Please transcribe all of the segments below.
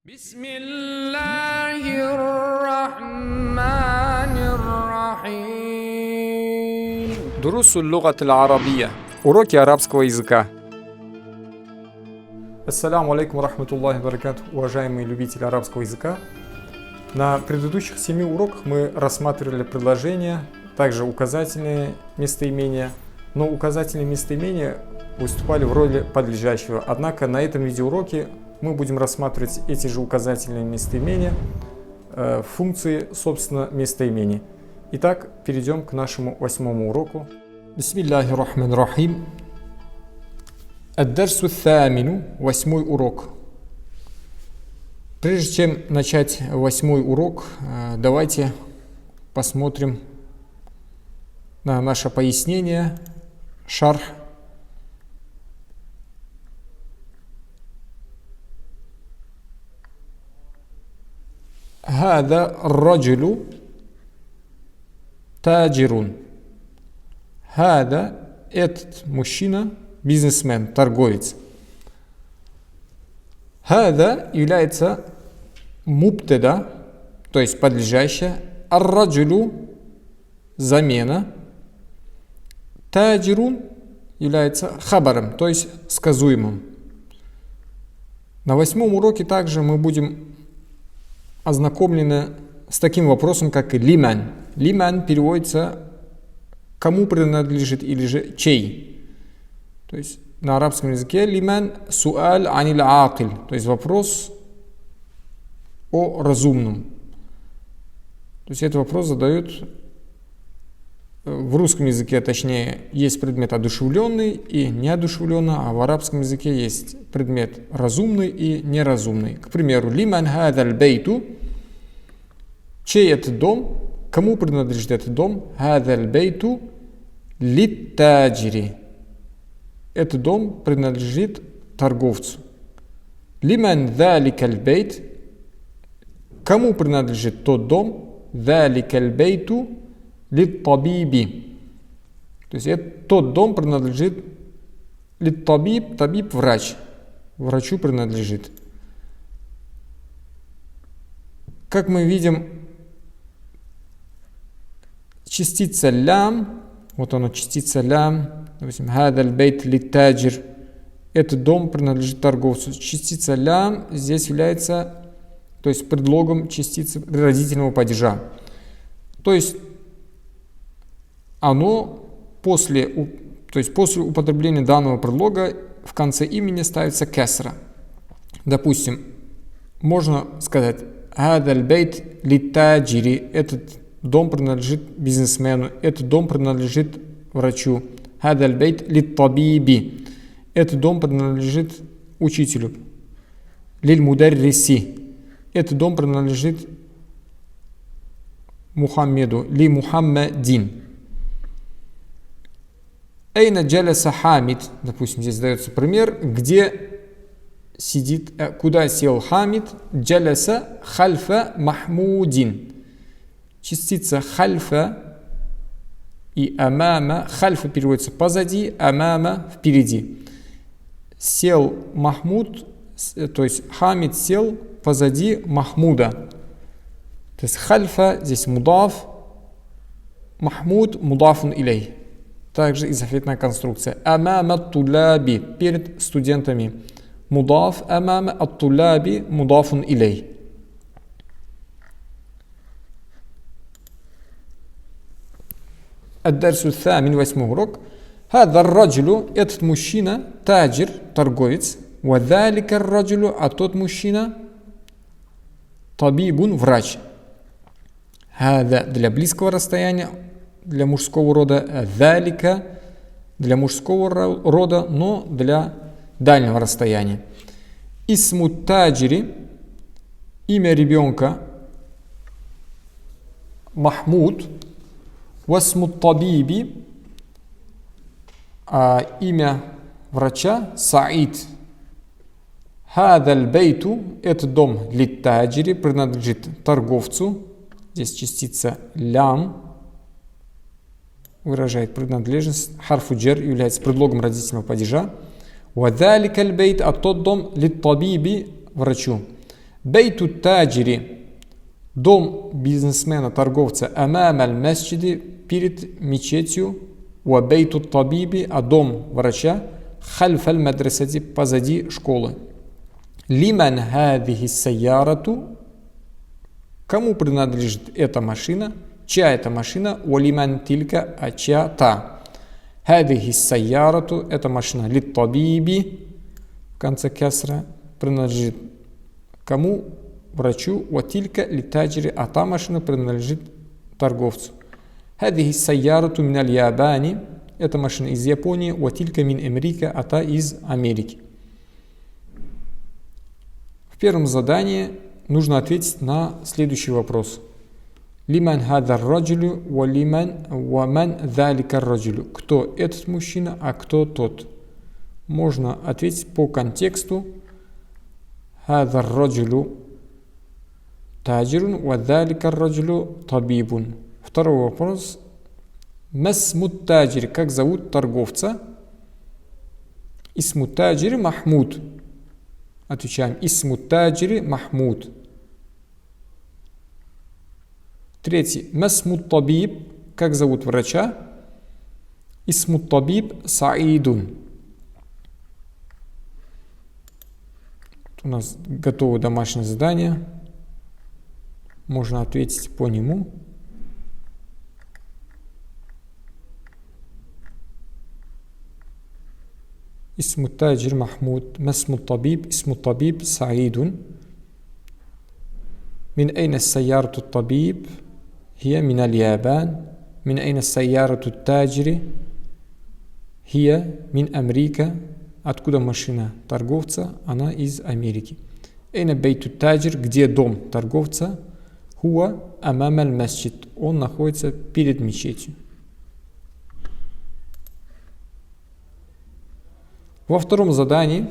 بسم الله الرحمن الرحيم. دروس اللغة العربية. Уроки арабского языка. Ассаляму алейкум рахматуллахи баракату, уважаемые любители арабского языка. На предыдущих 7 уроках мы рассматривали предложения, также указательные местоимения, но указательные местоимения выступали в роли подлежащего. Однако на этом видеоуроке мы будем рассматривать эти же указательные местоимения, функции, собственно, местоимений. Итак, перейдем к нашему 8-му уроку. Бисмиллахи рахмани рахим. Ад-дарсу ат-тамину, 8-й урок. Прежде чем начать 8-й урок, давайте посмотрим на наше пояснение, шарх. هذا الرجل تاجر. هذا этот мужчина бизнесмен, торговец. هذا является мубтада, то есть подлежащее. Ар-раджулю замена. Таджирун является хабаром, то есть сказуемым. На 8-м уроке также мы будем ознакомлены с таким вопросом, как лиман. Лиман переводится кому принадлежит или же чей. То есть на арабском языке лиман суаль анил акиль, то есть вопрос о разумном. То есть этот вопрос задают в русском языке, точнее, есть предмет одушевленный и неодушевленный, а в арабском языке есть предмет разумный и неразумный. К примеру, лиман хадаль бейту, чей этот дом, кому принадлежит этот дом, хадаль бейту литтаджири, этот дом принадлежит торговцу. Лиман заликаль бейт, кому принадлежит тот дом, заликаль бейту литтабиби, то есть тот дом принадлежит литтабиб, табиб врач, врачу принадлежит. Как мы видим, частица лям, вот оно, частица лям, допустим, хадаль бейт литтаджир, этот дом принадлежит торговцу. Частица лям здесь является, то есть предлогом частицы родительного падежа. То есть оно после употребления данного предлога в конце имени ставится кесра. Допустим, можно сказать хадаль бейт литтаджири, этот дом принадлежит бизнесмену, этот дом принадлежит врачу. Хадаль бейт литтабиби, этот дом принадлежит учителю. Лиль мударриси, этот дом принадлежит Мухаммеду. Ли Мухаммадин. Эйна джаляса Хамид, допустим, здесь дается пример, где сидит, куда сел Хамид. Джаляса хальфа Махмудин. Частица хальфа и амама. Хальфа переводится позади, амама впереди. Сел Махмуд, то есть Хамид сел позади Махмуда. То есть хальфа здесь мудаф, Махмуд мудафун илей. Также изофетная конструкция. Амама ат-туляби, перед студентами. Мудаф амама ат-туляби мудафун илей. Ад-дарсу ат-тамин, 8-й урок. Хада ар-раджулю, этот мужчина, таджир, торговец. Ва залика ар-раджулю, а тот мужчина, табибун, врач. Хада для близкого расстояния, для мужского рода, залика для мужского рода, но для дальнего расстояния. Исму таджири, имя ребенка Махмуд. Васму табиби, имя врача Саид. Хадаль бейту, этот дом литтаджири, принадлежит торговцу. Здесь частица лям выражает принадлежность. Харфу джер является предлогом родительного падежа. Ва заликаль бейт, а тот дом литтабиби, врачу. Бейту таджири. Дом бизнесмена, торговца. Амам аль-масджиди. Перед мечетью. Ва бейту табиби. А дом врача. Хальф аль-мадрасати. Позади школы. Лиман хадихи сайярату. Кому принадлежит эта машина? Чья это машина? Валиман тилька, а чья та? Хадихи сайярату. Эта машина. Лит табиби. В конце касра. Принадлежит кому? Врачу. Ватилька литаджири. А та машина принадлежит торговцу. Хадихи сайярату миналь ябани. Эта машина из Японии. Ватилька мин Америка. А та из Америки. В первом задании нужно ответить на следующий вопрос. Лиман хадар раджулю ва лиман ва ман залика раджулю. Кто этот мужчина, а кто тот? Можно ответить по контексту. Хадар раджулю таджирун ва залика раджулю табибун. Второй вопрос. Масмут таджир. Как зовут торговца? Исмут таджир Махмуд. Отвечаем. Исмут таджири Махмуд. Третий. Масмут табиб. Как зовут врача? Исмут табиб Саидун. У нас готово домашнее задание. Можно ответить по нему. اسم التاجر محمود. ما اسم الطبيب؟ اسم الطبيب سعيد. من أين السيارة الطبيب؟ هي من اليابان. من أين السيارة التاجر؟ هي من أمريكا. Откуда машина торговца? Она из Америки. أين بيت التاجر? Где дом торговца? هو أمام المسجد. Он находится перед мечетью. Во втором задании,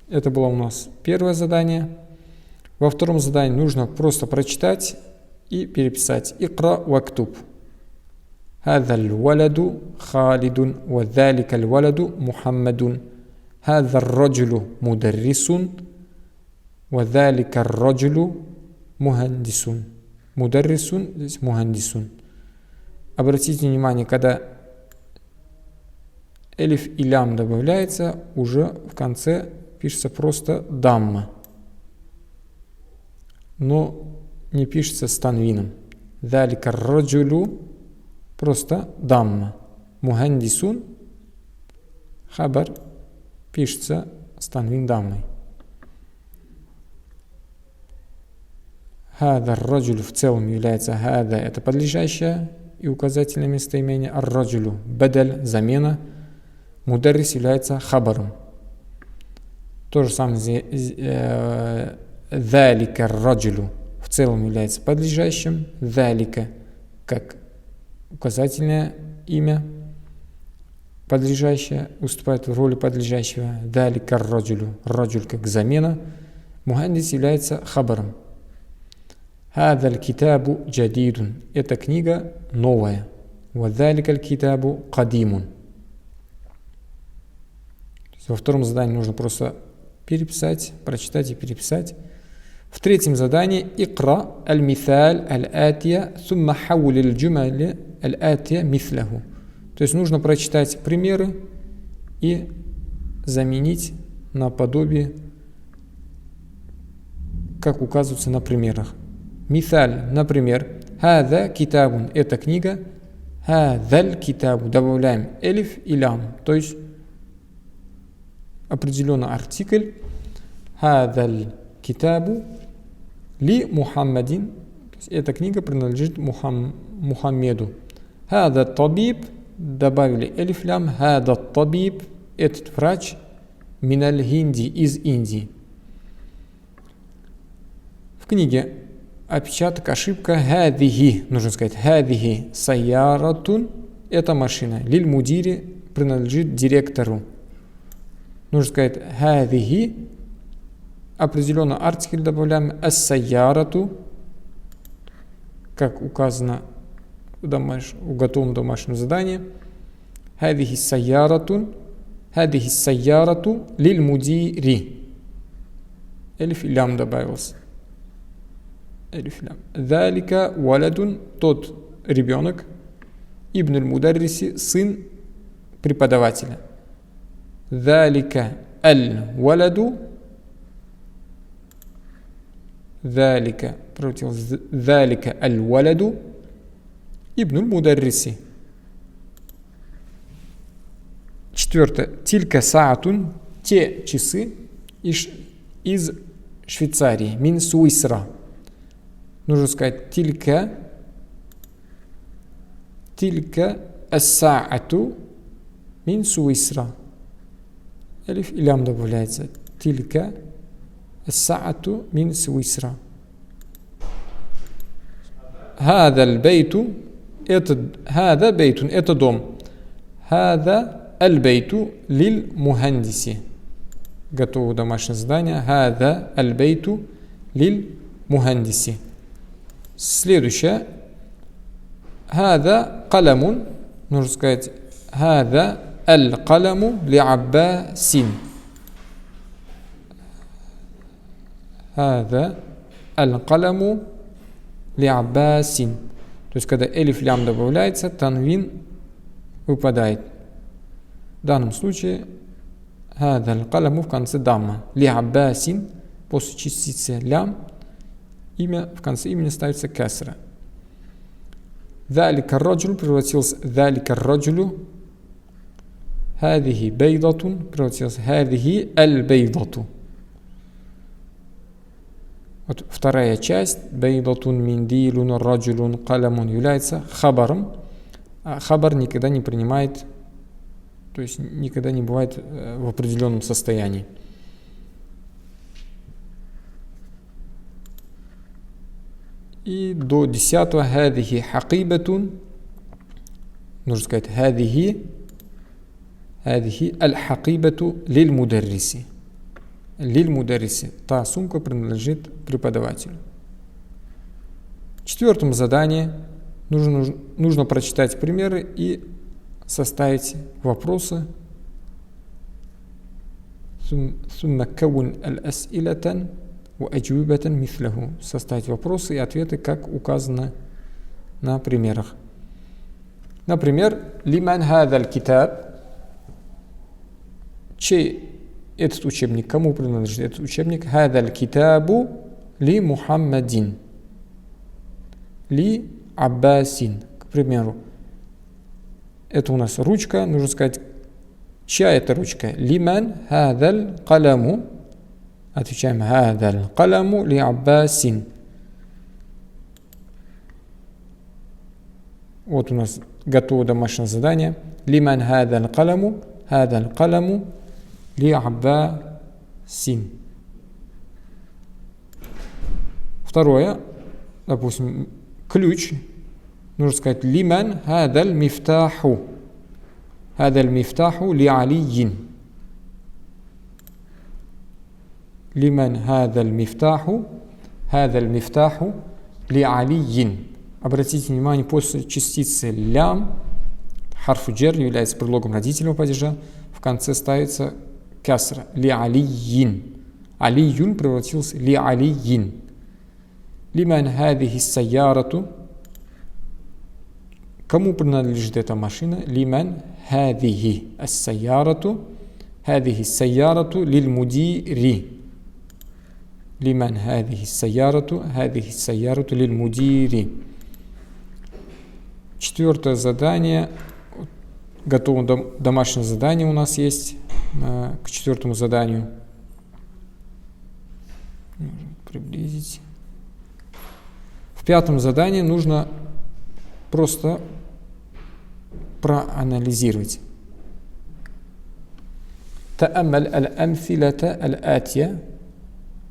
это было у нас первое задание, во втором задании нужно просто прочитать и переписать. Икра вактуб. هذا الولد خالد وذلك الولد محمد. هذا الرجل مدرس وذلك الرجل مهندس. مدرس здесь مهندس. Обратите внимание, когда элиф и лям добавляется, уже в конце пишется просто дамма. Но не пишется с танвином. Далика раджулю просто дамма. Мухандисун хабар пишется с танвин даммой. Хада раджулю в целом является хада, это подлежащее и указательное местоимение. Ар-раджулю бадаль, замена. Мударрис является хабаром. То же самое залика раджулю в целом является подлежащим. Залика как указательное имя подлежащее выступает в роли подлежащего. Залика раджулю. Раджуль как замена. Мухандис является хабаром. Хадаль китабу джадидун. Эта книга новая. Вадаликаль китабу кадимун. Во втором задании нужно просто переписать, прочитать и переписать. В третьем задании икра аль-мithal аль-атия сумма хаули аль-джумали аль-атия мithlahu. То есть нужно прочитать примеры и заменить наподобие, как указывается на примерах. Мithal, например, хада китабун, это книга, хадаль китабу, добавляем элиф и лям, то есть определенный артикль. Хадаль китабу ли Мухаммадин. Эта книга принадлежит Мухаммеду. Хада табиб. Добавили элиф лям. Хада табиб. Этот врач. Миналь хинди. Из Индии. В книге опечаток, ошибка. Хадихи. Нужно сказать хадихи сайяратун. Это машина. Лиль мудири. Принадлежит директору. Нужно сказать хадихи. Определенный артикль добавляем. Ас-сайярату. Как указано в готовом домашнем задании. Хадихи сайяратун. Хадихи сайярату лиль мудири. Элиф и лям добавился. Элиф лям. Залика валадун, тот ребенок. Ибн аль-Мударриси, сын преподавателя. Залика аль-валаду. Залика, залика аль-валаду. Ибн аль-Мударриси. Четвертое. Тилька саатун, те часы из Швейцарии. Мин Суисра. Нужно сказать тилька ас-саату мин Суисра. Элиф и лям добавляется. Тилька ас-саату мин Суисра. Хада аль-бейту, хада бейтун, это дом. Хада аль-бейту лиль мухандиси. Готово домашнее задание. Хада аль-бейту лиль мухандиси. Следующее. Хада каламун. Нужно сказать хада аль-каламу ли Аббасин. Хада аль-каламу ли Аббасин. То есть, когда элиф лям добавляется, танвин выпадает. В данном случае хада аль-каламу в конце дамма. Ли Аббасин, после частицы лям, имя, в конце имени ставится касра. Залика раджуль превратился залика раджулю. Хадихи бейдатун превратился хадихи аль-бейдату. Вот вторая часть бейдатун миндилун раджулун каламун является хабаром. А хабар никогда не принимает, то есть никогда не бывает в определенном состоянии. И до 10-го хадихи хакибатун. Нужно сказать хадихи аль-хакибату лиль мударриси. Лиль мударриси. Та сумка принадлежит преподавателю. В четвертом задании нужно прочитать примеры и составить вопросы. Сумма каун аль-ас'илатан ва аджвибатан мислаху. Составить вопросы и ответы, как указано на примерах. Например, лиман хадаль китаб. Чей этот учебник? Кому принадлежит этот учебник? Хадаль китабу ли Мухаммадин. Ли Аббасин. К примеру, это у нас ручка. Нужно сказать, чья это ручка? Лиман хадаль каламу. Отвечаем хадаль каламу ли Аббасин. Вот у нас готово домашнее задание. Лиман хадаль каламу ли Аббасин. Второе, допустим, ключ. Нужно сказать лиман хадаль мифтаху. Хадаль мифтаху ли Алиин. Лиман хадаль мифтаху ли Алиин. Обратите внимание, после частицы лям харфу джер является предлогом родительного падежа. В конце ставится касра. Ли Алиин. Алиюн превратился ли Алиин. Лиман хадихи сайярату. Кому принадлежит эта машина? Лиман хадихи ас-сайярату. Хадихи сайярату лиль мудири. Лиман хадихи сайярату лиль мудири. Четвертое задание. Готово домашнее задание у нас есть к четвертому заданию. Приблизить. В пятом задании нужно просто проанализировать. Та'аммаль аль-амфилата аль-атия.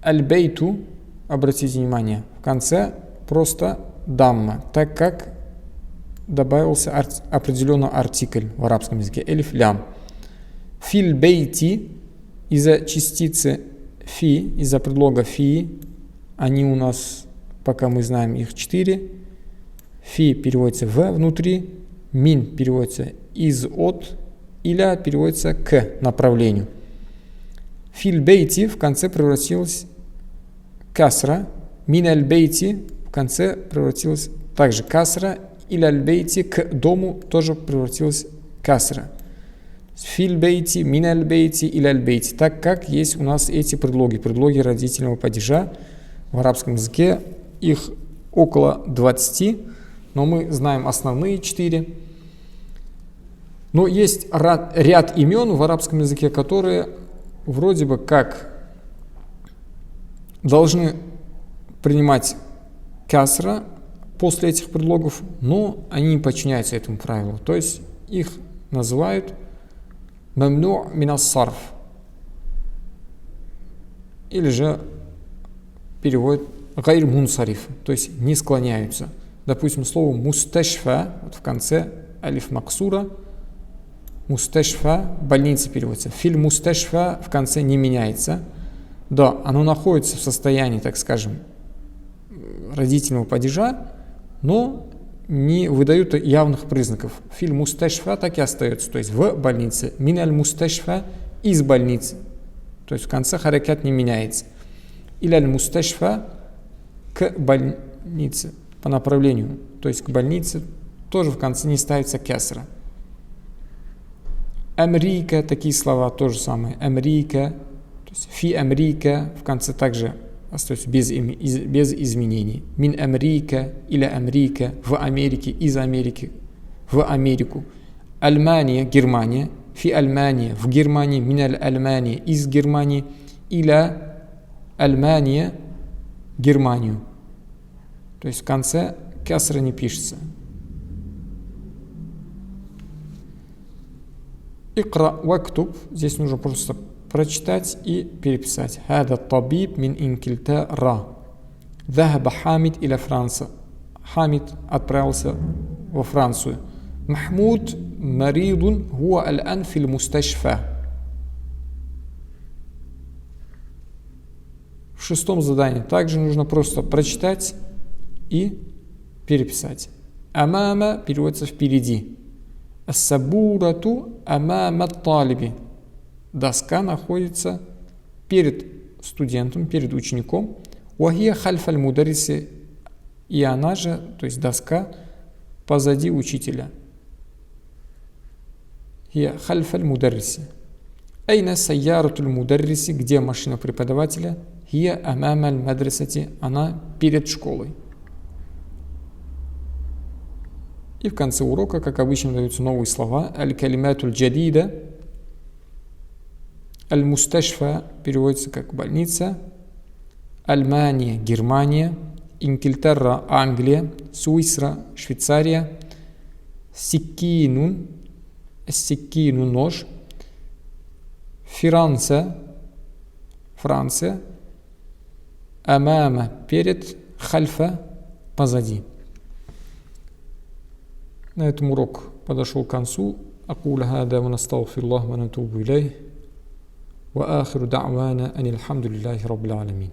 Аль-бейту, обратите внимание, в конце просто дамма, так как добавился определенный артикль в арабском языке, элиф лям. Филь бейти, из-за частицы фи, из-за предлога фи, они у нас, пока мы знаем их 4. Фи переводится в внутри, мин переводится из от, иля переводится к направлению. Филь бейти в конце превратилась касра, Мин аль-бейти в конце превратилась также касра. Иля аль-бейти к дому тоже превратилась касра. Филь бейти, мин аль-бейти, иля аль-бейти. Так как есть у нас эти предлоги родительного падежа в арабском языке. Их около 20, но мы знаем основные 4. Но есть ряд имен в арабском языке, которые вроде бы как должны принимать касра после этих предлогов, но они не подчиняются этому правилу. То есть их называют мамну мин ас-сарф, или же переводят гайр мунсариф, то есть не склоняются. Допустим, слово мусташфа, вот в конце алиф максура, мусташфа, больница переводится. Филь мусташфа в конце не меняется. Да, оно находится в состоянии, так скажем, родительного падежа, но не выдают явных признаков. Филь мусташфа так и остается, то есть в больнице. Мин аль мусташфа из больницы. То есть в конце харакат не меняется. Или аль мусташфа к больнице по направлению. То есть к больнице тоже в конце не ставится кесра. Амрика, такие слова тоже самое. Амрика, то есть фи Амрика в конце также остается без изменений. Мин Амрика или Амрика, в Америке, из Америки, в Америку. Альмания, Германия, фи Альмания, в Германии, мин Альмания, из Германии, иля Альмания, Германию. То есть в конце касра не пишется. Икра вактуб, здесь нужно просто прочитать и переписать. Хада табиб мин Инкильтара. Захаба Хамид иля Франция. Хамид отправился во Францию. Махмуд маридун хуа аль-ан фил мусташфа. В 6 задании также нужно просто прочитать и переписать. Амама переводится впереди. Ас-сабурату амама талиби. Доска находится перед студентом, перед учеником. Вахия хальфаль мудариси. И она же, то есть доска, позади учителя. Хия хальфаль мудариси. Айна сайяратуль мудариси, где машина преподавателя? Хия амамаль мадрисати, она перед школой. И в конце урока, как обычно, даются новые слова. Аль-калиматуль джадида. Аль-мусташфа переводится как больница. Альмания, Германия. Инкильтара, Англия. Суисра, Швейцария. Сиккинун, сиккину, нож. Франция, Франция. Амама, перед. Хальфа, позади. На этом урок подошел к концу. أقول هذا ونستغفر الله ونتوب إليه وآخر دعوانا أن الحمد لله رب العالمين.